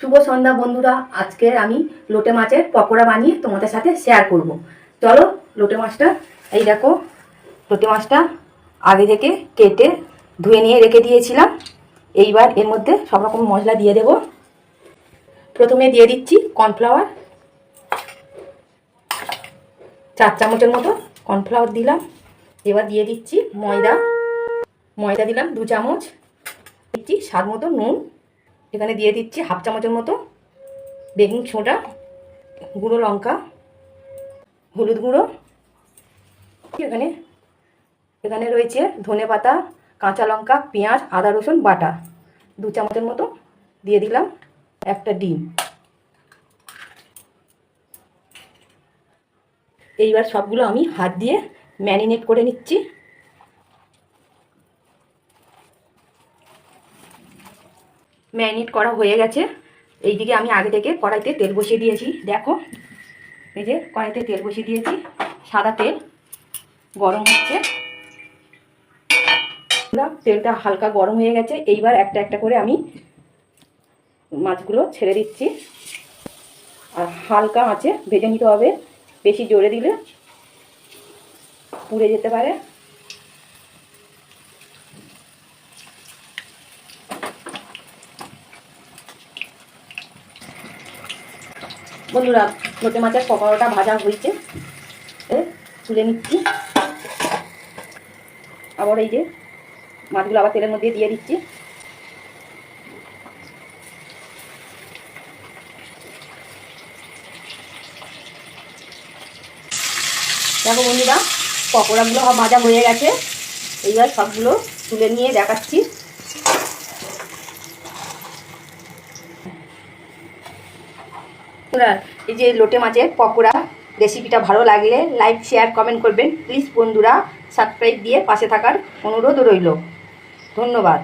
শুভ সন্ধ্যা বন্ধুরা। আজকে আমি লোটে মাছের পকোড়া বানিয়ে তোমাদের সাথে শেয়ার করব। চলো, লোটে মাছটা এই দেখো, লোটে মাছটা আগে থেকে কেটে ধুয়ে নিয়ে রেখে দিয়েছিলাম। এইবার এর মধ্যে সব রকম মশলা দিয়ে দেব। প্রথমে দিয়ে দিচ্ছি কর্নফ্লাওয়ার, 4 চামচের মতো কর্নফ্লাওয়ার দিলাম। এবার দিয়ে দিচ্ছি ময়দা দিলাম 2 চামচ। দিচ্ছি স্বাদ মতো নুন। এখানে দিয়ে দিচ্ছি 1/2 চামচের মতো বেকিং সোডা, গুঁড়ো লঙ্কা, হলুদ গুঁড়ো। এখানে রয়েছে ধনেপাতা, কাঁচা লঙ্কা, পেঁয়াজ, আদা রসুন বাটা 2 চামচের মতো দিয়ে দিলাম। একটা ডিম। এইবার সবগুলো আমি হাত দিয়ে ম্যারিনেট করে নিচ্ছি। ম্যারিনেট করা হয়ে গেছে। এইদিকে আমি আগে থেকে কড়াইতে তেল বসিয়ে দিয়েছি। দেখো, এই যে কড়াইতে তেল বসিয়ে দিয়েছি, সাদা তেল গরম হচ্ছে। তেলটা হালকা গরম হয়ে গেছে। এইবার একটা একটা করে আমি মাছগুলো ছেড়ে দিচ্ছি। আর হালকা আঁচে ভেজে নিতে হবে, বেশি জোরে দিলে পুড়ে যেতে পারে। বন্ধুরা, লোটে মাছের পকোড়াটা ভাজা হয়েছে, তুলে নিচ্ছি। আবার এই যে মাছগুলো আবার তেলের মধ্যে দিয়ে দিচ্ছি। দেখো বন্ধুরা, পকোড়াগুলো ভাজা হয়ে গেছে। এইবার সবগুলো তুলে নিয়ে দেখাচ্ছি। এই যে লোটে মাছের পকোড়া রেসিপিটা ভালো লাগলে লাইক, শেয়ার, কমেন্ট করবেন প্লিজ বন্ধুরা। সাবস্ক্রাইব দিয়ে পাশে থাকার অনুরোধ রইল। ধন্যবাদ।